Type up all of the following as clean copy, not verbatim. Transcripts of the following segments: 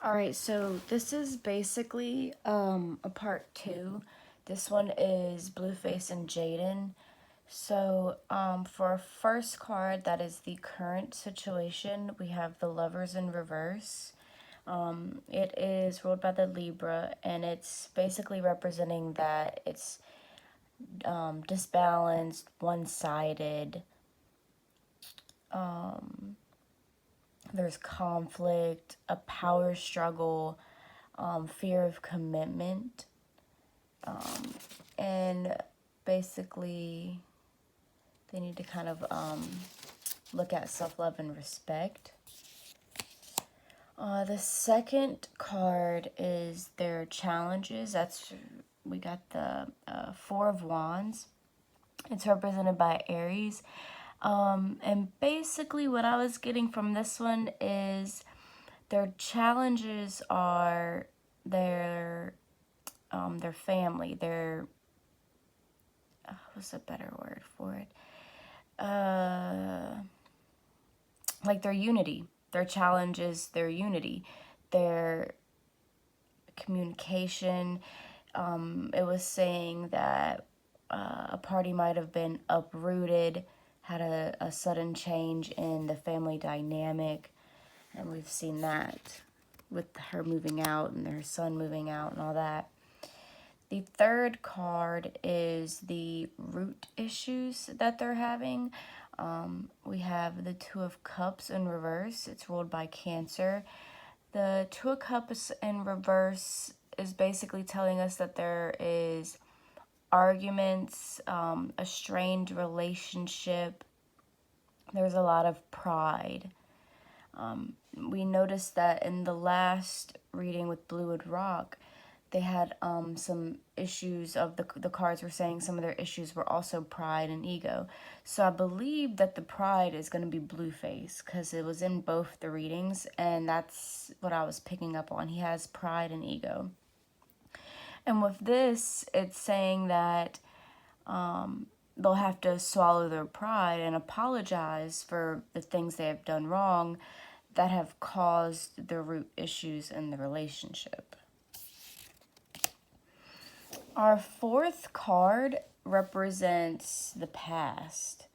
Alright, so this is basically a part 2. This one is Blueface and Jaidyn. So for our first card, that is the current situation, we have the Lovers in reverse. It is ruled by the Libra, and it's basically representing that it's disbalanced, one-sided. There's conflict, a power struggle, fear of commitment, and basically they need to kind of look at self-love and respect. The second card is their challenges. We got the Four of Wands. It's represented by Aries. And basically what I was getting from this one is their challenges are their family, their, what's a better word for it? Like their unity. Their challenge is their unity, their communication. It was saying that a party might have been uprooted, had a sudden change in the family dynamic, and we've seen that with her moving out and her son moving out and all that. The third card is the root issues that they're having. We have the Two of Cups in reverse. It's ruled by Cancer. The Two of Cups in reverse is basically telling us that there is arguments, a strained relationship. There's a lot of pride. We noticed that in the last reading with Blue Wood Rock, they had some issues of the cards were saying some of their issues were also pride and ego. So I believe that the pride is going to be Blueface because it was in both the readings, and that's what I was picking up on. He has pride and ego. And with this, it's saying that they'll have to swallow their pride and apologize for the things they have done wrong that have caused the root issues in the relationship. Our fourth card represents the past.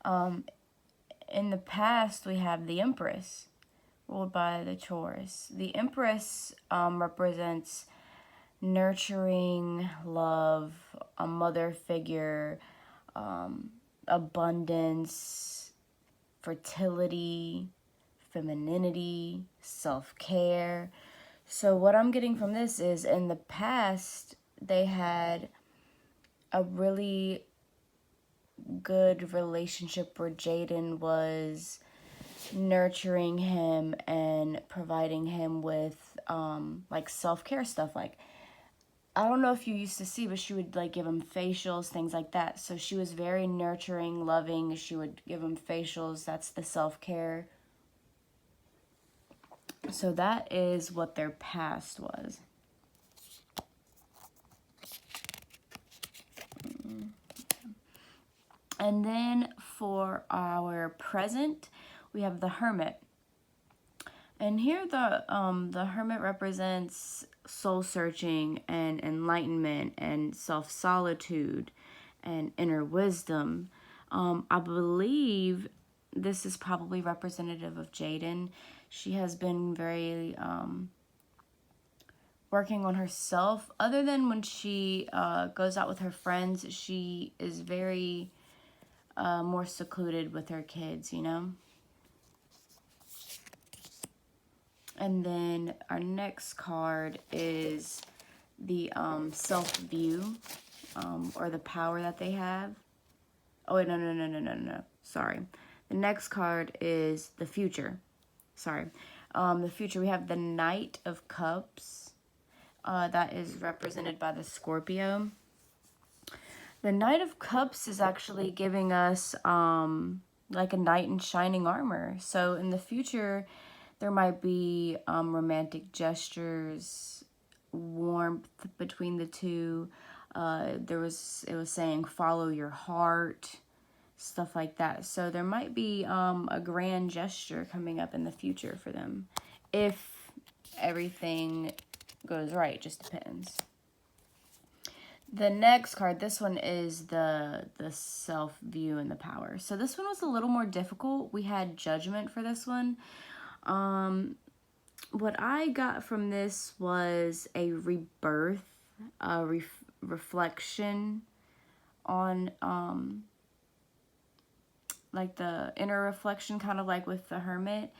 In the past, we have the Empress, ruled by the Taurus. The Empress represents nurturing, love, a mother figure, abundance, fertility, femininity, self-care. So what I'm getting from this is in the past, they had a really good relationship where Jaidyn was nurturing him and providing him with like self-care stuff. Like, I don't know if you used to see, but she would like give him facials, things like that. So she was very nurturing, loving. She would give him facials. That's the self-care. So that is what their past was. And then for our present, we have the Hermit. And here the Hermit represents soul searching and enlightenment and self-solitude and inner wisdom. I believe this is probably representative of Jaidyn. She has been very working on herself. Other than when she goes out with her friends, she is very more secluded with her kids, you know? And then our next card is the self-view, or the power that they have. Oh, wait, no. Sorry. The next card is the future. Sorry. The future, we have the Knight of Cups. That is represented by the Scorpio. The Knight of Cups is actually giving us like a knight in shining armor. So in the future, there might be romantic gestures, warmth between the two. It was saying follow your heart, stuff like that. So there might be a grand gesture coming up in the future for them, if everything goes right. Just depends. The next card, this one is the self-view and the power. So this one was a little more difficult. We had judgment for this one. What I got from this was a rebirth, a reflection on like the inner reflection, kind of like with the Hermit.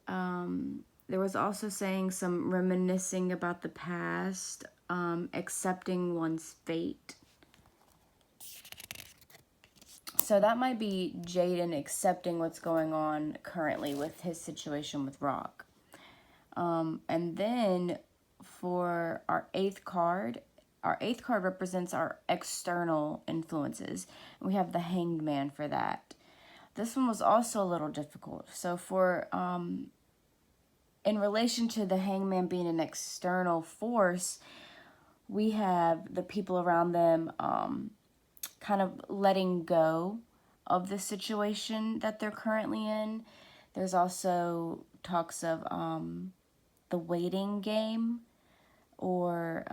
There was also saying some reminiscing about the past, accepting one's fate. So that might be Jaidyn accepting what's going on currently with his situation with Rock. And then for our eighth card represents our external influences. And we have the Hanged Man for that. This one was also a little difficult. So for, in relation to the Hanged Man being an external force, we have the people around them kind of letting go of the situation that they're currently in. There's also talks of the waiting game, or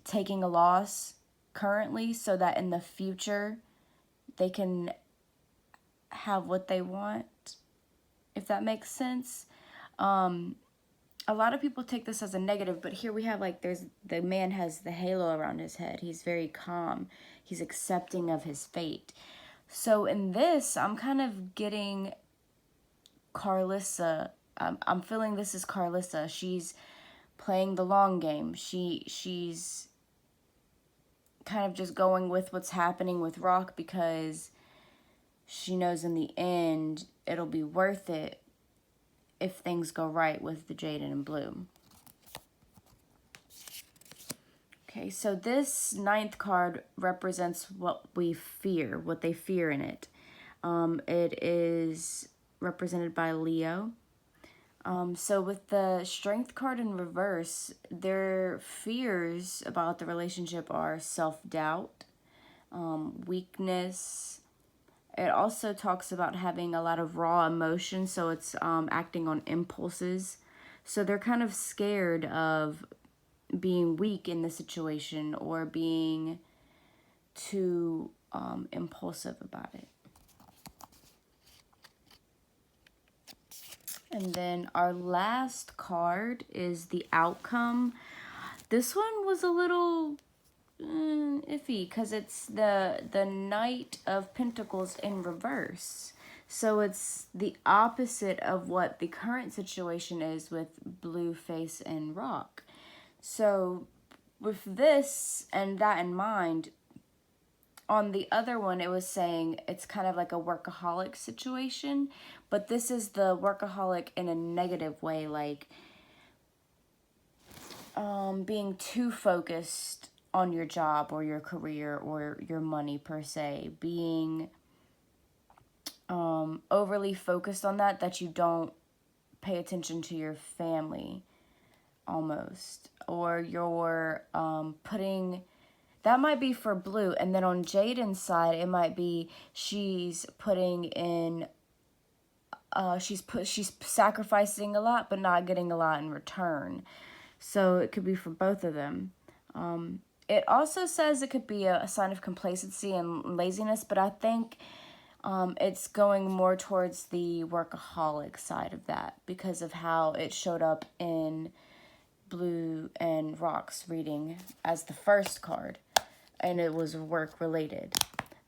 taking a loss currently so that in the future they can have what they want, if that makes sense. A lot of people take this as a negative, but here we have like the man has the halo around his head. He's very calm. He's accepting of his fate. So in this, I'm kind of getting Carlissa. I'm feeling this is Carlissa. She's playing the long game. She's kind of just going with what's happening with Rock because she knows in the end it'll be worth it if things go right with the Jaidyn and Blue. Okay, so this ninth card represents what we fear, what they fear in it. It is represented by Leo. So with the Strength card in reverse, their fears about the relationship are self-doubt, weakness. It also talks about having a lot of raw emotion, so it's acting on impulses. So they're kind of scared of being weak in the situation or being too impulsive about it. And then our last card is the Outcome. This one was a little iffy because it's the Knight of Pentacles in reverse. So it's the opposite of what the current situation is with Blueface and Rock. So with this and that in mind, on the other one, it was saying it's kind of like a workaholic situation, but this is the workaholic in a negative way, like being too focused on your job or your career or your money per se, being overly focused on that you don't pay attention to your family almost, or you're putting. That might be for Blue, and then on Jaidyn's side, it might be she's putting in, she's sacrificing a lot, but not getting a lot in return. So it could be for both of them. It also says it could be a sign of complacency and laziness, but I think it's going more towards the workaholic side of that because of how it showed up in Blue and Rock's reading as the first card, and it was work related.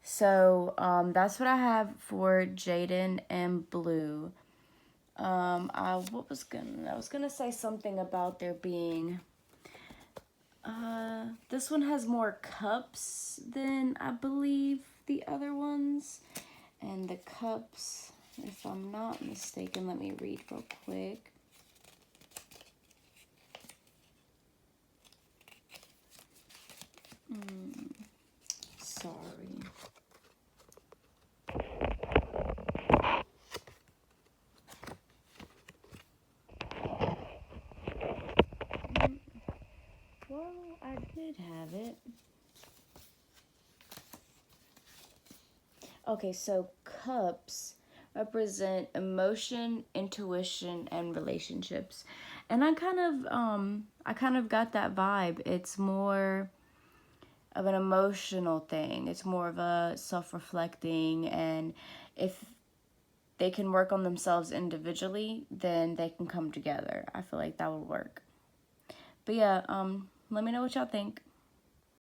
So that's what I have for Jaidyn and Blue. I was gonna say something about there being this one has more cups than I believe the other ones, and the cups, if I'm not mistaken, let me read real quick. Sorry. Well, I did have it. Okay, so cups represent emotion, intuition, and relationships. And I kind of got that vibe. It's more of an emotional thing. It's more of a self-reflecting, and if they can work on themselves individually, then they can come together. I feel like that would work. But yeah, let me know what y'all think.